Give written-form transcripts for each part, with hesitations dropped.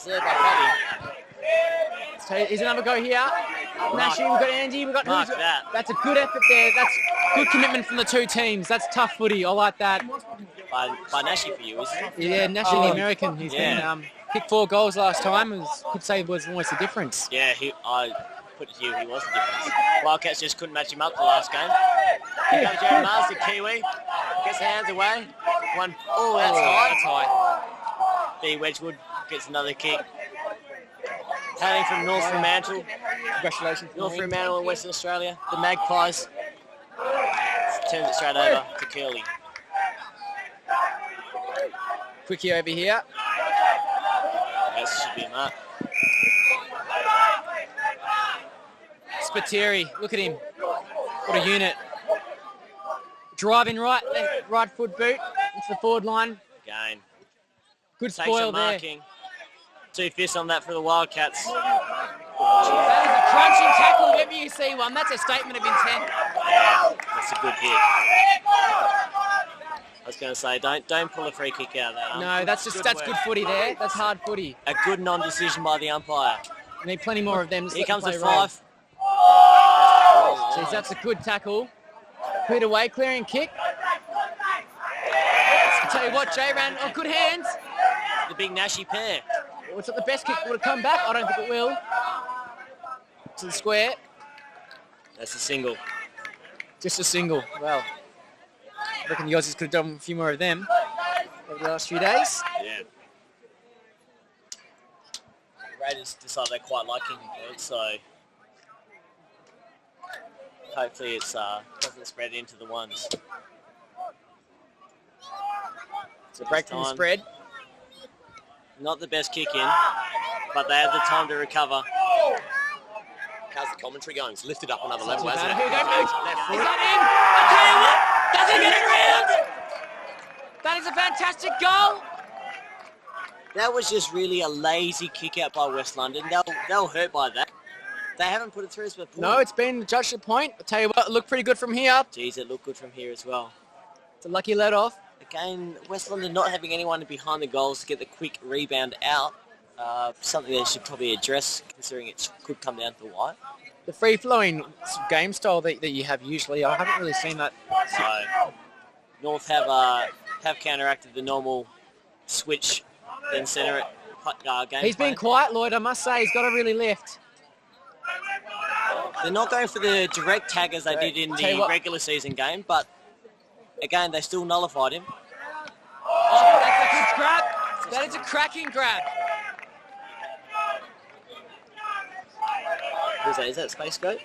pass there by Paddy. So here's another go here. Nashi, we've got Andy, we've got Mark that. That's a good effort there. That's good commitment from the two teams. That's tough footy. I like that. By Nashi for you, isn't it? Yeah, Nashi, the American. He's been kicked 4 goals last time. Could say was almost the difference. Yeah, I put it to you, he was the difference. Wildcats just couldn't match him up the last game. Here comes Jerry Mars, the Kiwi. Gets the hands away. One. Oh, that's high. That's high. B. Wedgwood gets another kick. Hailing from North Fremantle. Congratulations. North Fremantle in Western Australia. The Magpies. Turns it straight over to Curly. Quickie over here. That should be a mark. Spiteri, look at him. What a unit. Driving right foot boot into the forward line. Again. Good spoil there. Marking. 2 fists on that for the Wildcats. That is a crunching tackle. Whenever you see one, that's a statement of intent. That's a good hit. I was going to say, don't pull a free kick out of that. No, that's good footy there. That's hard footy. A good non-decision by the umpire. We need plenty more of them. Here comes the 5. Jeez, that's a good tackle. Cleared away, clearing kick. I'll tell you what, Jay ran on good hands. The big Nashi pair. It's not the best kick. Will it come back? I don't think it will. To the square. That's a single. Just a single. Well, I reckon the Aussies could have done a few more of them over the last few days. Yeah. The Raiders decided they quite like kicking birds, so hopefully it doesn't spread into the ones. So break from the spread. Not the best kick in, but they had the time to recover. How's the commentary going? It's lifted up another level, hasn't it? Here we go, Is that in? I tell you what, does he get it around? That is a fantastic goal. That was just really a lazy kick out by West London. They'll hurt by that. They haven't put it through as a point. No, it's been judged a point. I'll tell you what, it looked pretty good from here. Geez, it looked good from here as well. It's a lucky let off. Again, West London not having anyone behind the goals to get the quick rebound out. Something they should probably address, considering it could come down to white. The free-flowing game style that you have usually, I haven't really seen that. So, North have counteracted the normal switch, then centre it game. He's been quiet, Lloyd, I must say. He's got to really lift. They're not going for the direct tag as they did in the regular season game, but again, they still nullified him. Oh, that's a good grab. That is a cracking grab. Who's that? Is that Space Goat?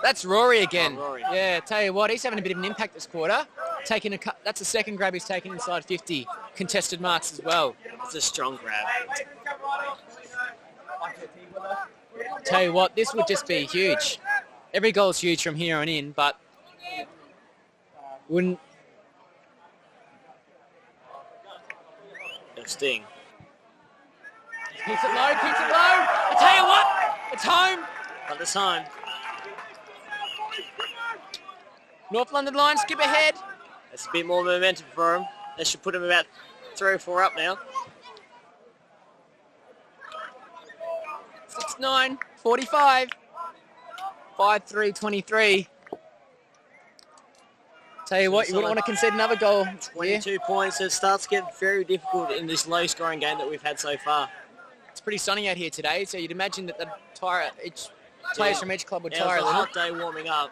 That's Rory again. Oh, Rory. Yeah, tell you what, he's having a bit of an impact this quarter. That's the second grab he's taken inside 50. Contested marks as well. It's a strong grab. Tell you what, this would just be huge. Every goal is huge from here on in, but wouldn't... It'll sting. Keeps it low, keeps it low. I tell you what, it's home. But it's home. North London line, skip ahead. That's a bit more momentum for them. They should put them about 3 or 4 up now. 6-9, 45. 5-3, 23. Tell you what, you wouldn't want to concede another goal. 22 points. It starts to get very difficult in this low-scoring game that we've had so far. It's pretty sunny out here today, so you'd imagine that players from each club would tire It was a hot day warming up.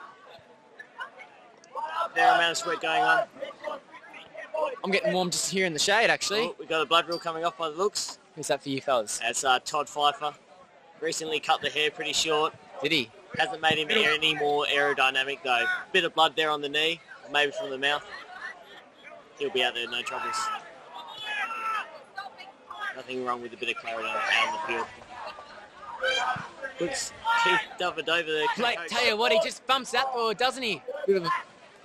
Fair amount of sweat going on. I'm getting warm just here in the shade, actually. Oh, we've got a blood rule coming off by the looks. Who's that for you fellas? That's Todd Pfeiffer. Recently cut the hair pretty short. Did he? Hasn't made him any more aerodynamic though. Bit of blood there on the knee, or maybe from the mouth. He'll be out there, no troubles. Nothing wrong with a bit of clarity out on the field. Puts Keith Davidova there. Blake, tell you what, he just bumps that forward, doesn't he? Bit of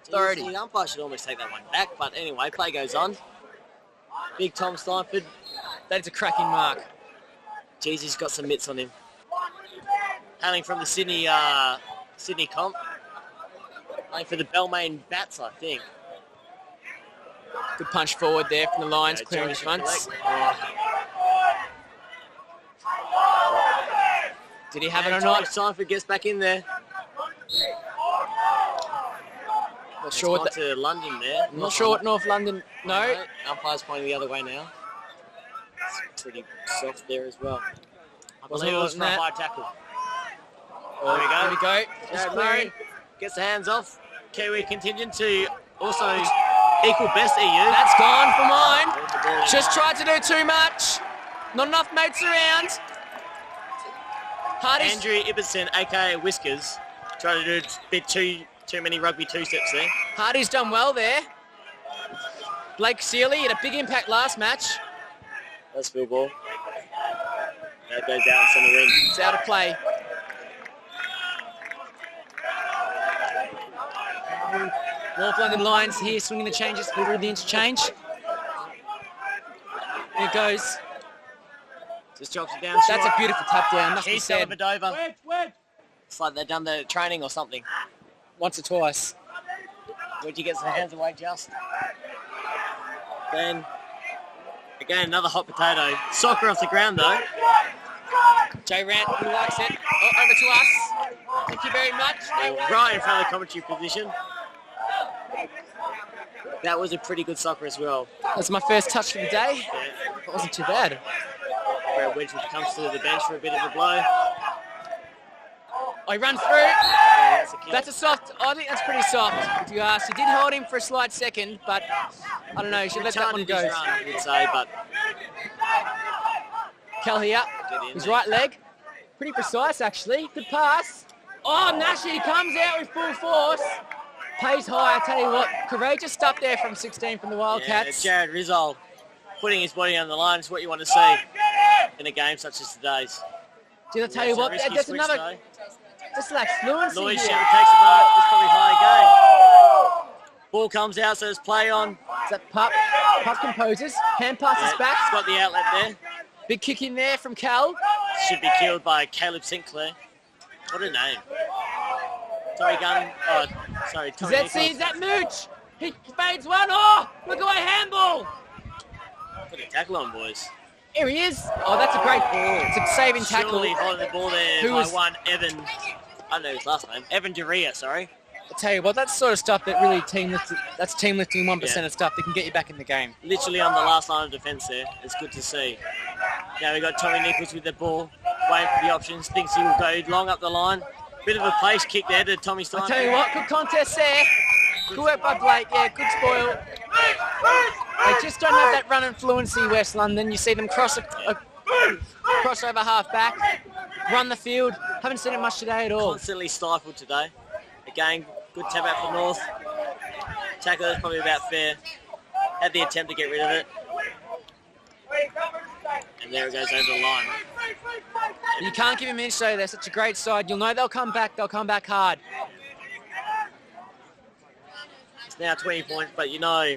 authority. The umpire should almost take that one back, but anyway, play goes on. Big Tom Steinford. That is a cracking mark. Jeez, he's got some mitts on him. Hailing from the Sydney comp. Playing for the Balmain Bats, I think. Good punch forward there from the Lions, clearing his fronts. Did he have it or And not? Seinfeld gets back in there. Not sure what to London there. I'm not sure what North London. No. Umpire's pointing the other way now. It's pretty soft there as well. I Wasn't believe it was it for a that? high tackle. Oh, There we go. There we go. Jared Just Murray clearing. gets the hands off. Kiwi contingent to also equal best EU. That's gone for mine. There's the ball in Just line. tried to do too much. Not enough mates around. Hardy's Andrew Ibbotson, aka Whiskers, trying to do a bit too many rugby two-steps there. Hardy's done well there. Blake Sealy had a big impact last match. That's field ball. That goes down centre wing. It's out of play. North London Lions here swinging the changes through the interchange. There it goes. Just drops it down That's short. a beautiful tap down, must be He's said. Dellavedova. It's like they've done the training or something. Once or twice. Where'd you get some hands away, just? Then, again, another hot potato. Soccer off the ground, though. Jay Rant, who likes it. Oh, over to us. Thank you very much. No worries. Right in front of the commentary position. That was a pretty good soccer as well. That's my first touch for the day. Yeah. It wasn't too bad. Brad Wedgwood comes to the bench for a bit of a blow. I run through. Yeah, that's a kill. That's a soft. I think that's pretty soft. If you ask, he did hold him for a slight second, but I don't know. He should let that one Retarded go. his run, I would say, but Cal here, get in his there. right leg, pretty precise actually. Good pass. Oh, Nashi comes out with full force. Pays high. I tell you what, courageous stuff there from 16 from the Wildcats. Yeah, Jared Rizal putting his body on the line is what you want to see in a game such as today's. Did I tell you what? Risky There's switch, another. though. Just like fluency Lloyd here. Shepherd takes the mark. It's probably high game. Ball comes out, so there's play on. Is that Pup? Pup composes. Hand passes Yeah, back. he's got the outlet there. Big kick in there from Cal. Should be killed by Caleb Sinclair. What a name. Tommy Gunn. Oh, sorry. Does Tommy that see? Nichols. Is that Mooch? He fades one. Oh, look away handball. Put a tackle on, boys. Here he is. Oh, that's a great ball. It's a saving tackle. Surely holding the ball there Who by was- one Evan. I don't know his last name. Evan Duria, sorry. I tell you what, that's sort of stuff that really that's team lifting 1% Yeah. of stuff that can get you back in the game. Literally on the last line of defence there. It's good to see. Now we got Tommy Nichols with the ball, waiting for the options. Thinks he will go long up the line. Bit of a place kick there to Tommy Stein. I tell you what, good contest there. Good work by Blake. Yeah, good spoil. They just don't have that run and fluency, West London. You see them cross over half back, run the field. Haven't seen it much today at all. Constantly stifled today. Again, good tap out from North. Tackle is probably about fair. Had the attempt to get rid of it. And there it goes over the line. You can't give him an inch though. They're such a great side. You'll know they'll come back. They'll come back hard. It's now 20 points, but you know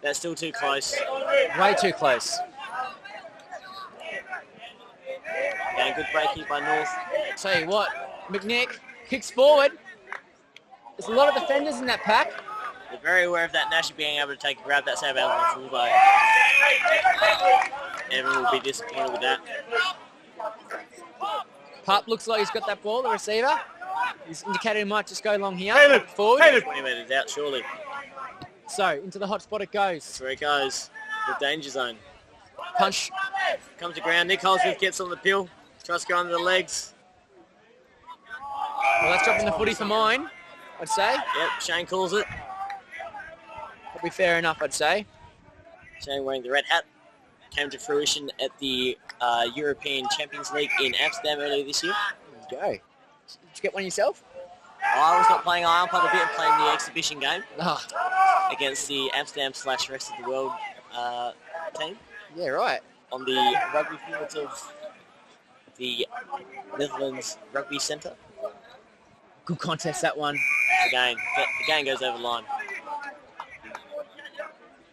that's still too close. Way too close. Again, good break here by North. Tell you what, McNick kicks forward. There's a lot of defenders in that pack. They're very aware of that Nash being able to take a grab. That's how about the fullback. Evan will be disappointed with that. Pup looks like he's got that ball, the receiver. He's indicated he might just go long here. Forward. 20 metres out, surely. So, into the hot spot it goes. That's where it goes. The danger zone. Punch. Comes to ground. Nick Holsworth gets on the pill. Tries to go under the legs. Well, that's dropping the footy for mine, I'd say. Yep, Shane calls it. Probably fair enough, I'd say. Shane wearing the red hat. Came to fruition at the European Champions League in Amsterdam earlier this year. There you go. Did you get one yourself? I was not playing. I umpired a bit and playing the exhibition game Ah, against the Amsterdam/rest of the world team yeah, right. on the rugby fields of the Netherlands Rugby Centre. Good contest, that one. Again, the game goes over the line.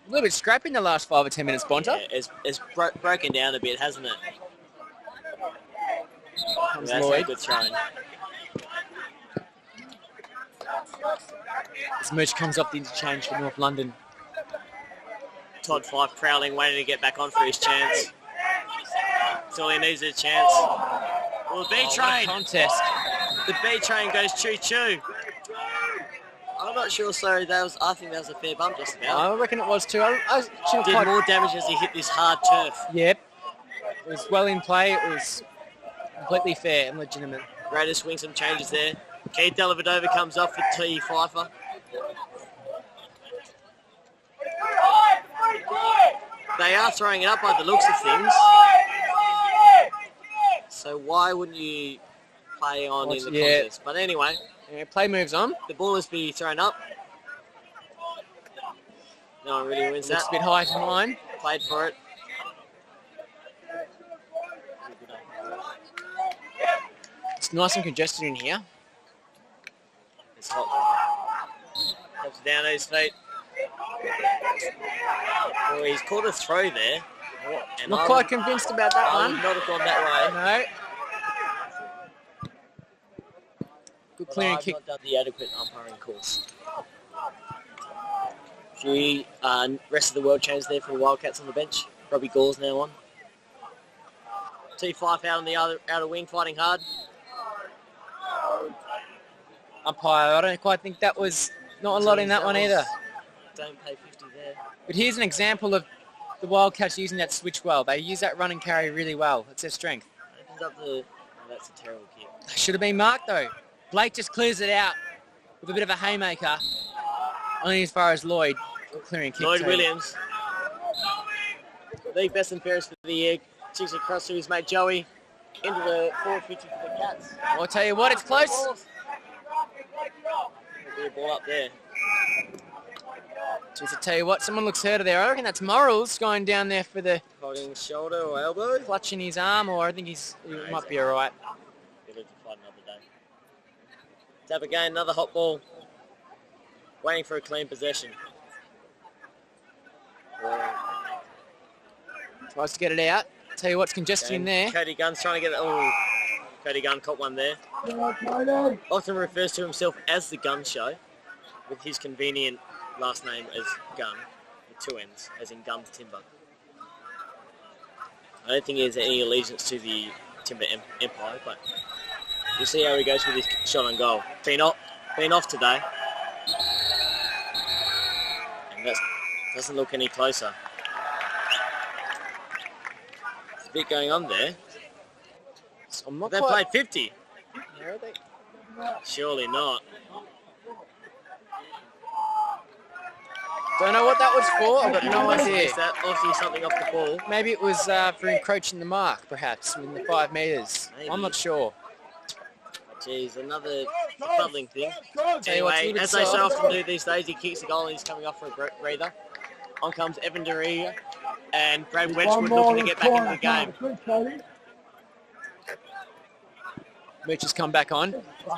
A little bit scrappy in the last 5 or 10 minutes, Bonta. Yeah, it's broken down a bit, hasn't it? Comes That's a Lloyd. good throwing. This Mooch comes off the interchange for North London. Todd Fife prowling, waiting to get back on for his chance. That's all he needs is a chance. Well, the B What a train. contest. The B train goes choo-choo. I'm not sure, sorry. I think that was a fair bump just about. I reckon it was too. I shouldn't Did quite. more damage as he hit this hard turf. Yep. It was well in play. It was completely fair and legitimate. Ready to swing some changes there. Keith Dellavedova comes off for T. Pfeiffer. They are throwing it up by the looks of things. So why wouldn't you play on in the contest? But anyway, Yeah, play moves on. the ball is being thrown up. No one really wins Looks that. a bit high for mine. Played for it. It's nice and congested in here. It's hot. Comes down to his feet. Well, he's caught a throw there. And Not quite convinced about that I would one. not have gone that way. No. Good But clearing I've kick. not done the adequate umpiring course. Few rest of the world change there for the Wildcats on the bench. Robbie Gall's now on. T5 out on the outer wing, fighting hard. Umpire, I don't quite think that was not a lot in that one either. Don't pay 50 there. But here's an example of the Wildcats using that switch well. They use that run and carry really well. It's their strength. Opens up the... Oh, that's a terrible kick. Should have been marked though. Blake just clears it out with a bit of a haymaker. Only as far as Lloyd clearing kick. Lloyd too. Williams. League best and fairest for the year. Chicks across to his mate Joey. Into the forward 50 for the Cats. I'll tell you what, it's close. There'll be a ball up there. Just to tell you what, someone looks hurt there. I reckon that's Morals going down there for the Holding shoulder or elbow. clutching his arm, or I think he might be all right. He'll live to fight another day. Tap again, another hot ball. Waiting for a clean possession. Tries to get it out. Tell you what's congested in there. Cody Gunn's trying to get it. Oh, Cody Gunn caught one there. Often refers to himself as the Gun Show, with his convenient last name as Gun, with two N's, as in Guns Timber. I don't think he has any allegiance to the Timber Empire, but you'll see how he goes with his shot on goal. Been off today. And that doesn't look any closer. There's a bit going on there. I'm not They quite... played 50. Where are they? Surely not. Don't know what that was for. I've got no idea. Is that obviously something off the ball? Maybe it was for encroaching the mark, perhaps, in the 5 metres. Maybe. I'm not sure. Jeez, another bubbling thing. Tell you what's a Anyway, little as bit they so soft. often do these days, he kicks the goal and he's coming off for a breather. On comes Evan Deria and Brad Wedgwood looking to get back into the game. Mitch has come back on,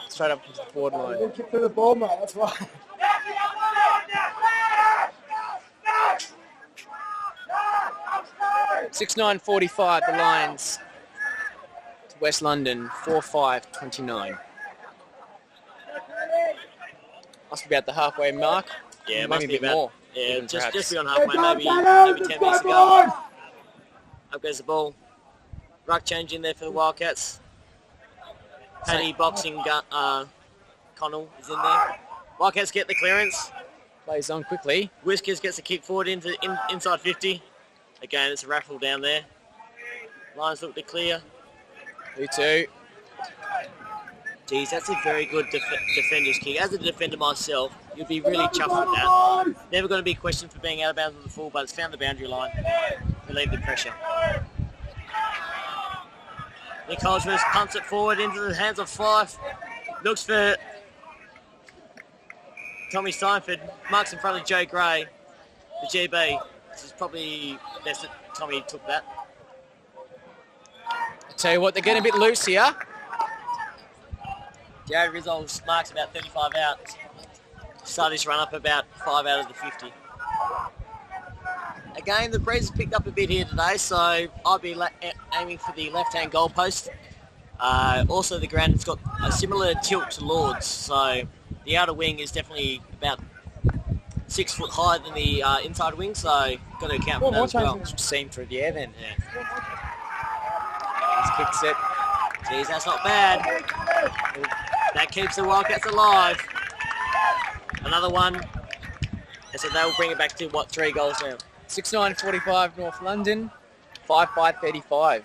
straight up to the forward line. Kick to the ball, mate. That's right. 6:9:45, the Lions to West London, 4:5:29. Must be about the halfway mark. Yeah, it maybe must a be bit about, more. yeah, even just perhaps. beyond halfway, maybe 10 minutes ago. Up goes the ball. Ruck change in there for the Wildcats. Paddy boxing Connell is in there. Wildcats get the clearance. Plays on quickly. Whiskers gets a kick forward into inside 50. Again, it's a raffle down there. Lions look to clear. 2-2. Geez, that's a very good defender's kick. As a defender myself, you'd be really chuffed with that. Never going to be questioned for being out of bounds on the full, but it's found the boundary line. Relieve the pressure. Nick Holdsworth punts it forward into the hands of Fife. Looks for Tommy Steinford. Marks in front of Joe Gray, the GB. This is probably best that Tommy took that. I tell you what, they're getting a bit loose here. Jared Rizzo's marks about 35 out. Started his run up about 5 out of the 50. Again, the breeze has picked up a bit here today, so I'll be aiming for the left-hand goal post. Also, the ground has got a similar tilt to Lord's, so the outer wing is definitely about 6 foot higher than the inside wing, so got to account for that as well. Seam through the air then. Yeah. kicks it. Jeez, that's not bad. That keeps the Wildcats alive. Another one. And so they'll bring it back to, what, 3 goals now? 6-9-45 North London, 5-5-35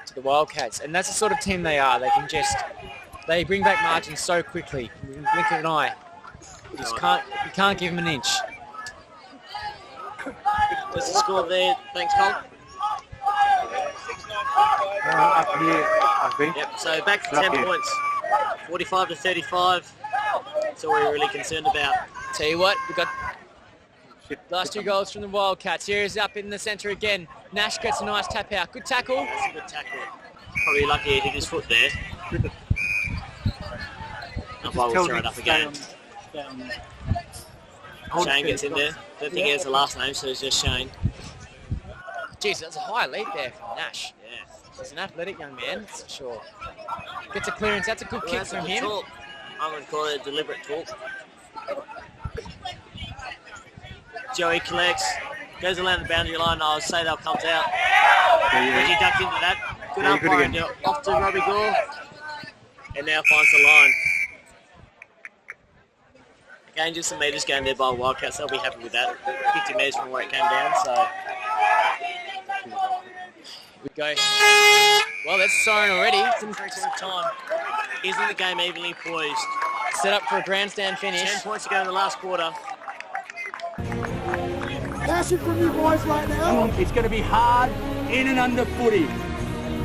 to the Wildcats. And that's the sort of team they are. They bring back margins so quickly. You can blink of an eye. You can't give them an inch. What's the score there? Thanks, Cole. Up here, I think. Yep, so back to 10 points. 45-35. That's all we're really concerned about. Tell you what, we've got last 2 goals from the Wildcats. Here is up in the centre again. Nash gets a nice tap out. Good tackle. That's a good tackle. Probably lucky he did his foot there. Umpire will throw it up again. Shane gets in there. Don't think he has the last name, so it's just Shane. Jeez, that's a high lead there from Nash. Yeah. He's an athletic young man, that's for sure. Gets a clearance. That's a good kick That's a from good him. talk. I'm going to call it a deliberate talk. Joey collects, goes around the boundary line. I'll say that comes out. Reggie ducked into that. Good umpiring off to Robbie Gore. And now finds the line. Again, just a metres game there by Wildcats. They'll be happy with that. 50 metres from where it came down, so. We go. Well, that's a siren already. It's in time. Isn't the game evenly poised? Set up for a grandstand finish. 10 points to go in the last quarter. Passion from you boys right now. It's going to be hard in and under footy.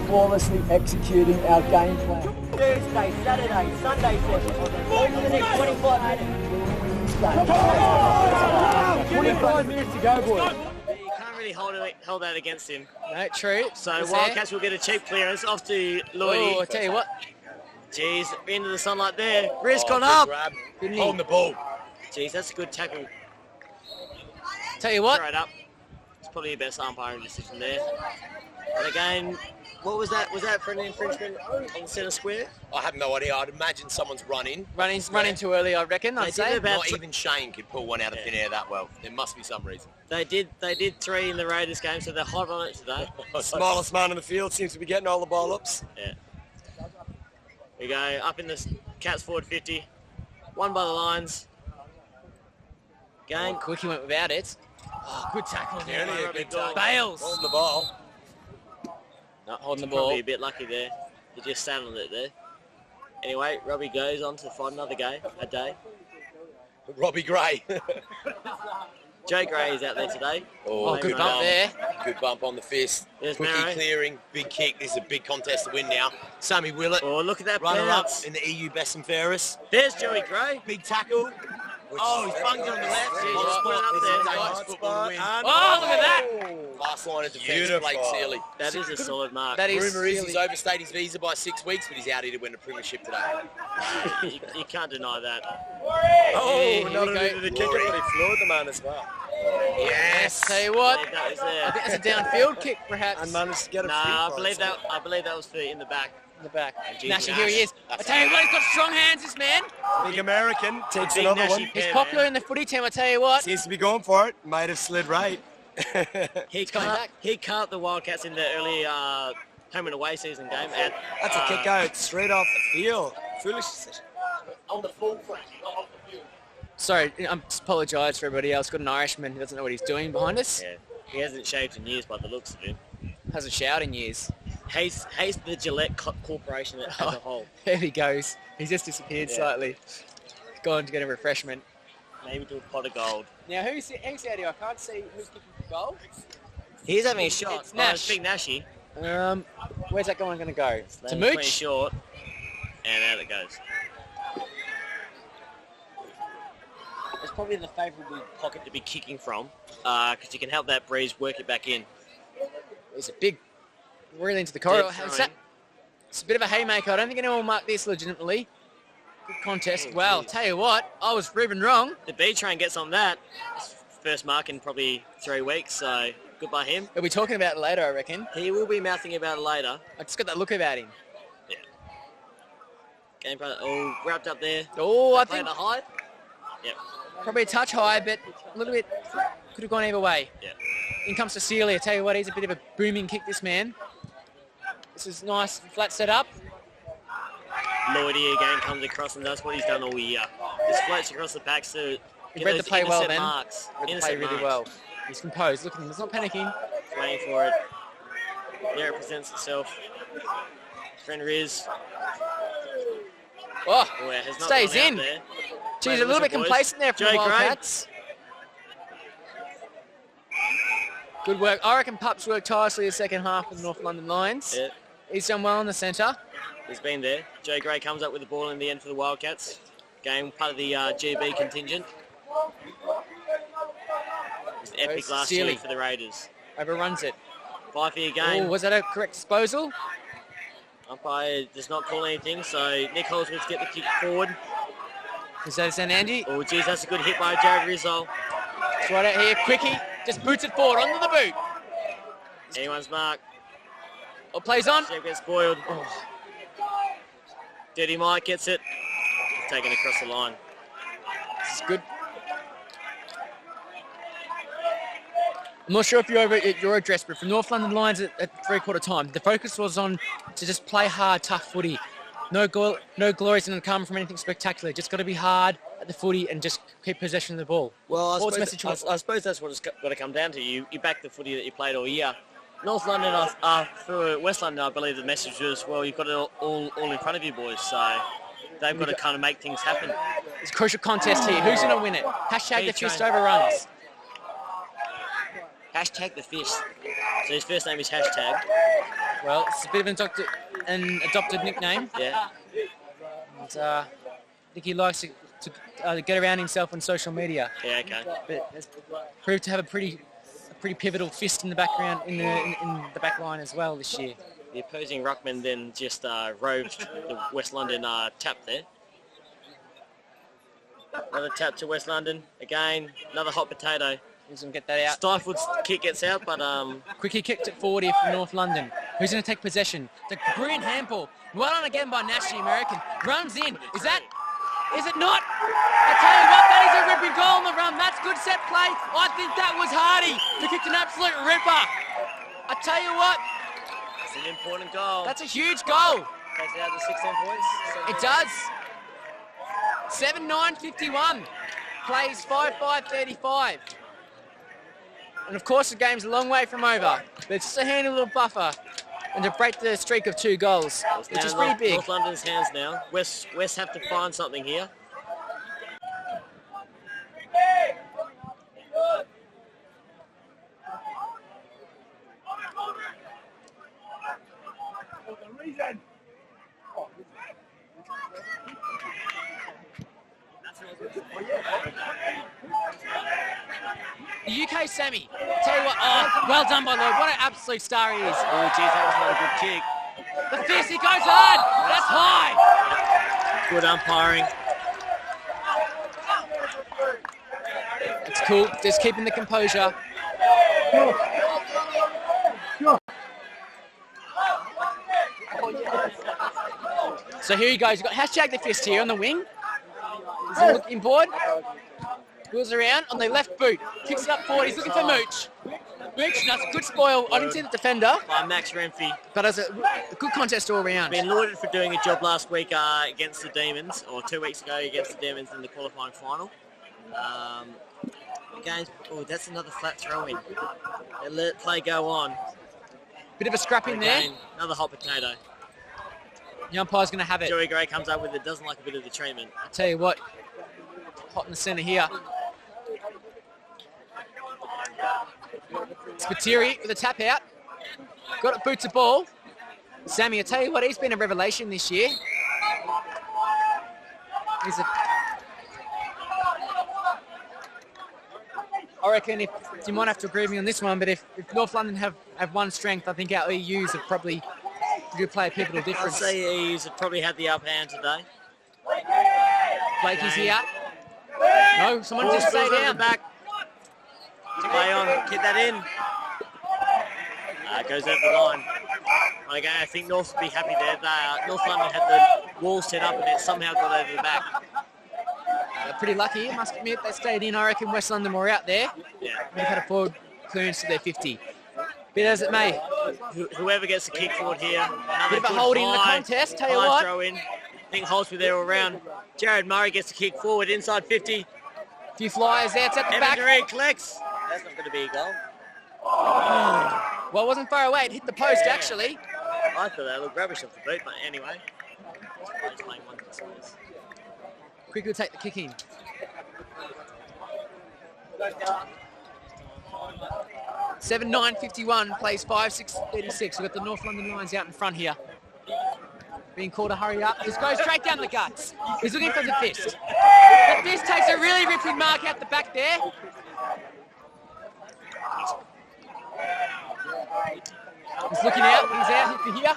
Flawlessly executing our game plan. Thursday, Saturday, Sunday session. For the next 25 minutes. 25 minutes to go, boys. You can't really hold that against him. No, true. So He's Wildcats will get a cheap clearance off to Lloydie. Oh, I tell you what. Jeez, into the sunlight there. Wrist gone up. Holding the ball. Jeez, that's a good tackle. Tell you what. Straight up. It's probably the best umpiring decision there. And again, what was that? Was that for an infringement on the centre square? I have no idea. I'd imagine someone's running. Running too early, I reckon. I'd say. Not even Shane could pull one out of thin air that well. There must be some reason. They did 3 in the Raiders game, so they're hot on it today. Smallest man in the field seems to be getting all the ball ups. Yeah. We go up in the Cats forward 50. One by the lines. Game. Quickie went without it. Oh, good tackle there. Nearly a good tackle. Bales. Holding the ball. Not holding the Probably ball. a bit lucky there. He just sat on it there. Anyway, Robbie goes on to fight another day. Robbie Gray. Joe Gray is out there today. Oh, good bump there. Good bump on the fist. There's Quickie Mary. clearing, big kick. This is a big contest to win now. Sammy Willett, Oh, look at that runner up bounce. in the EU Best and Fairest. There's Joey Gray. Big tackle. Oh, he's bunged on the left. He's just put it up there. Oh, look at that. Last line of defence, Blake Sealy. That is a solid mark. That is Rumour is really... he's overstayed his visa by 6 weeks, but he's out here to win the Premiership today. You can't deny that. Oh, not only did he kick it, but he floored the man as well. Yes. Tell you what. That was I there. think that's a downfield kick, perhaps. And managed to get a No, I believe that was for in the back. in the back. Gee, Nash, Nash. here he is. I tell you what, he's got strong hands, this man. Big American takes Big another Nashy one. He's pair, popular man. in the footy team, I tell you what. Seems to be going for it. Might have slid right. He coming back. cut the Wildcats in the early home and away season game. That's a kick out straight off the field. Foolish decision. Sorry, I apologise for everybody else. Got an Irishman who doesn't know what he's doing behind us. Yeah, he hasn't shaved in years by the looks of him. Hasn't showered in years. Hates the Gillette Corporation as a whole. There he goes. He's just disappeared slightly. Gone to get a refreshment. Maybe to a pot of gold. Now, who's out here? I can't see who's kicking the goal. He's having a shot. It's Nash. It's Big Nashy. Where's that going to go? To Pretty Mooch? short. And out it goes. It's probably the favourable pocket to be kicking from, because you can help that breeze work it back in. It's a big, really into the corridor. Dead It's a bit of a haymaker. I don't think anyone will mark this legitimately. Good contest. Oh, Well, geez. tell you what, I was proven wrong. The B train gets on that. First mark in probably 3 weeks, so good by him. We'll be talking about it later, I reckon. He will be mouthing about it later. I just got that look about him. Game plan all wrapped up there. Oh, I Playing think a high. Yep. probably a touch high, but a little bit could have gone either way. Yep. In comes to Sealy. I tell you what, he's a bit of a booming kick, this man. This is nice, flat set up. Lloyd here again comes across and does what he's done all year. Just floats across the pack to He get read those the play well intercept then. marks. Read the play Intercept really marks. well. He's composed. Look at him. He's not panicking. He's waiting for it. There it presents itself. Friend Riz. Oh, Oh, it has not stays gone out in. there. Geez, a little bit Boys. complacent there from the Joe Gray. Wildcats. Good work. I reckon Pups worked tirelessly the second half with the North London Lions. Yeah, He's done well in the centre. he's been there. Joe Gray comes up with the ball in the end for the Wildcats. Game part of the GB contingent. It was epic Goes last Sealy. year for the Raiders. Overruns it. 5-year Oh, game. was that a correct disposal? Umpire does not call anything, so Nick Holdsworth get the kick forward. Is that St. Andy? Oh, geez, that's a good hit by Jared Rizzo. It's right out here. Quickie. Just boots it forward onto the boot. Anyone's mark. Or plays on. Chef gets spoiled. Oh, Dirty Mike gets it. Taken across the line. this is good. I'm not sure if you're over at your address, but for North London Lions at three-quarter time, the focus was on to just play hard, tough footy. No glories going to come from anything spectacular. Just got to be hard at the footy and just keep possession of the ball. Well, What's the message? I suppose that's what it's got to come down to. You back the footy that you played all year. North London, for West London, I believe the message was, well, you've got it all in front of you boys, so they've got to kind of make things happen. It's a crucial contest here. Who's going to win it? Hashtag the fist overruns. Hashtag the fist. So his first name is Hashtag. Well, it's a bit of an adopted nickname. Yeah. And, I think he likes to get around himself on social media. Yeah, okay. But has proved to have a pretty pivotal fist in the background in the back line as well this year. The opposing ruckman then just roved the West London tap there. Another tap to West London. Again, another hot potato. Who's going to get that out? Stifled's kick gets out, but Quickie kicked it forward here from North London. Who's going to take possession? The brilliant handball. Well on again by Nash, the American. Runs in. Is it not? I tell you what, that is a ripping goal on the run. That's good set play. I think that was Hardy who kicked an absolute ripper. I tell you what, it's an important goal. that's a huge goal. Takes it out to 16 points. It does. 7-9-51. Plays 5-5-35. And of course the game's a long way from over. But it's just a handy little buffer. And to break the streak of 2 goals, which is pretty big. North London's hands now. West have to find something here. The UK semi. Tell you what, well done by Lloyd. What an absolute star he is. Oh, geez, that was not a good kick. The fist, he goes hard. That's high. Good umpiring. It's cool. Just keeping the composure. So here he goes. You've got hashtag the fist here on the wing. He's looking board. Wheels around on the left boot. Kicks it up forward. He's looking for Mooch. Mooch does a good spoil. I didn't see the defender, By Max Renfrey. but as a good contest all around. Been lauded for doing a job last week against the Demons, or 2 weeks ago against the Demons in the qualifying final. Again, oh, that's another flat throw in. They let play go on. Bit of a scrap in there. Again, another hot potato. The umpire's going to have it. Joey Gray comes up with it, doesn't like a bit of the treatment. I tell you what, hot in the centre here. Spiteri with a tap out. Got it, boots the ball. Sammy, I tell you what, he's been a revelation this year. I reckon if you might have to agree with me on this one, but if North London have one strength, I think our EUs have probably do play a pivotal I'd difference. say he's probably had the upper hand today. Blakey's here. No, someone just stay down. Back. Play on, get that in. Goes over the line. Okay, I think North would be happy there. North London had the wall set up and it somehow got over the back. They're pretty lucky, I must admit. They stayed in. I reckon West London were out there. Yeah. They've had a forward clearance to their 50. Be it as it may. Whoever gets the kick forward here. Another Bit of a good holding in the high- contest, tell you high what. throw in. I think holds me there all round. Jared Murray gets the kick forward inside 50. A few flyers there, it's at the Evan back. Duree collects. That's not going to be a goal. Well, it wasn't far away, it hit the post actually. I thought that looked rubbish off the boot, but anyway. He's playing one for the Spurs. Quickly take the kick in. Seven 9:51 plays 5:6:36. We've got the North London Lions out in front here. Being called to hurry up. Just goes straight down the guts. He's looking for the fist. The fist takes a really ripping mark out the back there. He's looking out. He's out for here.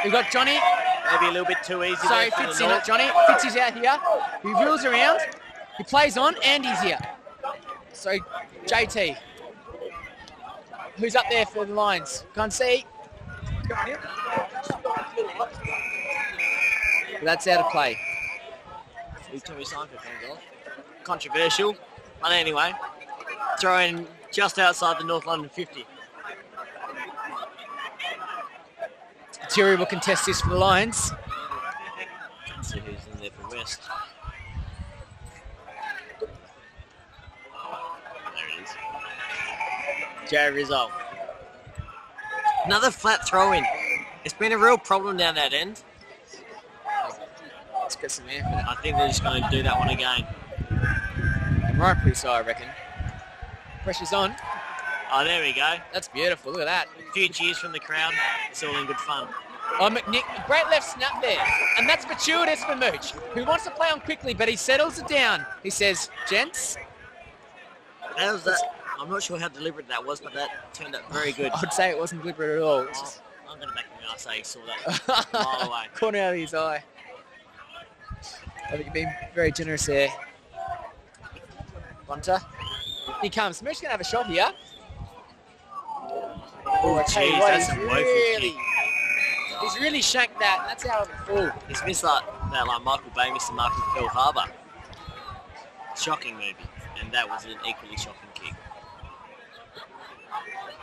We've got Johnny. Maybe a little bit too easy. Sorry, there for Fitzy, the not North. Johnny. Fitzy's out here. He wheels around. He plays on, and he's here. So, JT. Who's up there for the Lions? Can't see. That's out of play. He's Tommy Seinfeld comes off. Controversial, but anyway, throwing just outside the North London 50. Terry will contest this for the Lions. Let's see who's in there for West. There it is. Jared Rizzo. Another flat throw in. It's been a real problem down that end. Let's get some air for that. I think they're just going to do that one again. And rightfully so, I reckon. Pressure's on. Oh, there we go. That's beautiful. Look at that. A few cheers from the crowd. It's all in good fun. Oh, McNick, great left snap there. And that's fortuitous for Mooch, who wants to play on quickly, but he settles it down. He says, gents. That was that. I'm not sure how deliberate that was, but that turned out very good. I'd say it wasn't deliberate at all. It's Oh, just I'm going to back him when I say he saw that a mile away. corner out of his eye. I think you've been very generous there. Bunter. Here comes. Mooch's going to have a shot here. Oh, I tell you jeez, what, that's a woeful kick. He's really shanked that, and that's out of the full. He's missed that like Michael Bay missed the mark with Pearl Harbor. Shocking movie, and that was an equally shocking kick.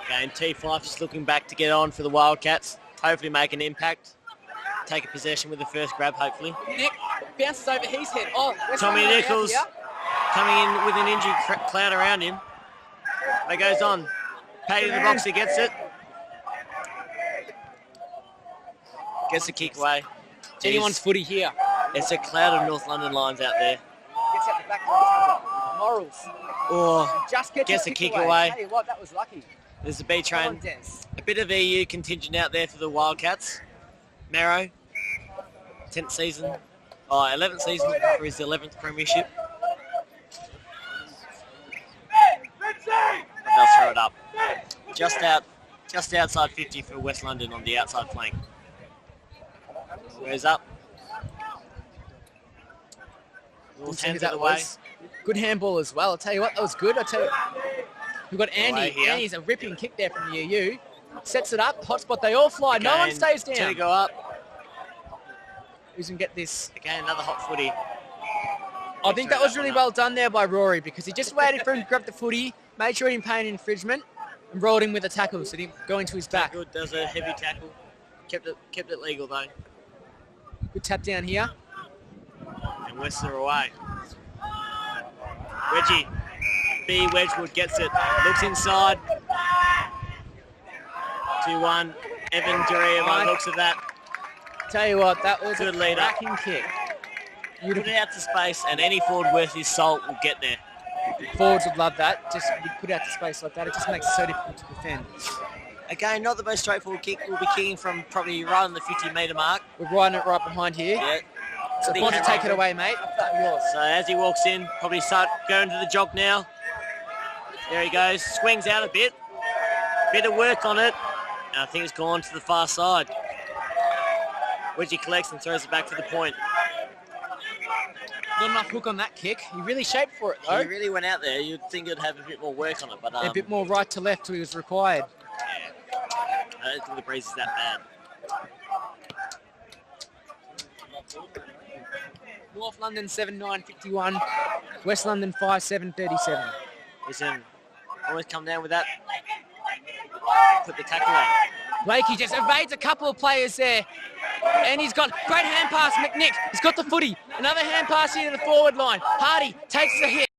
Okay, and T5 just looking back to get on for the Wildcats. Hopefully make an impact. Take a possession with the first grab, hopefully. Nick bounces over his head. Oh, West Tommy London out Nichols here. coming in with an injury cloud around him. That goes on. Paddy in the box, he gets it. Gets the kick away. Jeez. Anyone's footy here. It's a cloud of North London Lions out there. Gets out the back of Morals. Oh, Just gets the kick away. Tell you what, that was lucky. There's a B Come on, train. Des. A bit of EU contingent out there for the Wildcats. Marrow, 10th season. 11th season for his 11th Premiership. They'll throw it up. Just outside 50 for West London on the outside flank. Squares up. Didn't see who Hands that it away. was. Good handball as well. I'll tell you what, that was good. I'll tell you. We've got Andy. Away here. Andy's a ripping kick there from the EU. Sets it up. Hot spot. They all fly. No one Again, stays Two down. go up. Who's going to get this? Again, another hot footy. I think that was really well done there by Rory because he just waited for him to grab the footy, made sure he didn't pay an infringement, and rolled him with a tackle so he didn't go into his back. Good, does a heavy tackle. Kept it legal though. Good tap down here. And West are away. Wedgie. B. Wedgwood gets it. Looks inside. 2-1. Evan Duree by the looks of that. Tell you what, that was Good a lead up. cracking kick. Put it out to space and any forward worth his salt will get there. Forwards would love that. Just put out to space like that. It just makes it so difficult to defend. Again, not the most straightforward kick. We'll be kicking from probably right on the 50-metre mark. We're riding it right behind here. Yeah. So if you want to take it away, mate, yours. So as he walks in, probably start going to the jog now. There he goes. Swings out a bit. Bit of work on it. And I think it's gone to the far side. Wedgie collects and throws it back to the point. Not enough hook on that kick. He really shaped for it, though. He really went out there. You'd think it'd have a bit more work on it, but A bit more right to left till he was required. I don't think the breeze is that bad. North London 7-9-51. West London 5-7-37. Listen, always come down with that put the tackle on. Blakey just evades a couple of players there. And he's got great hand pass, McNick. He's got the footy. Another hand pass into the forward line. Hardy takes the hit.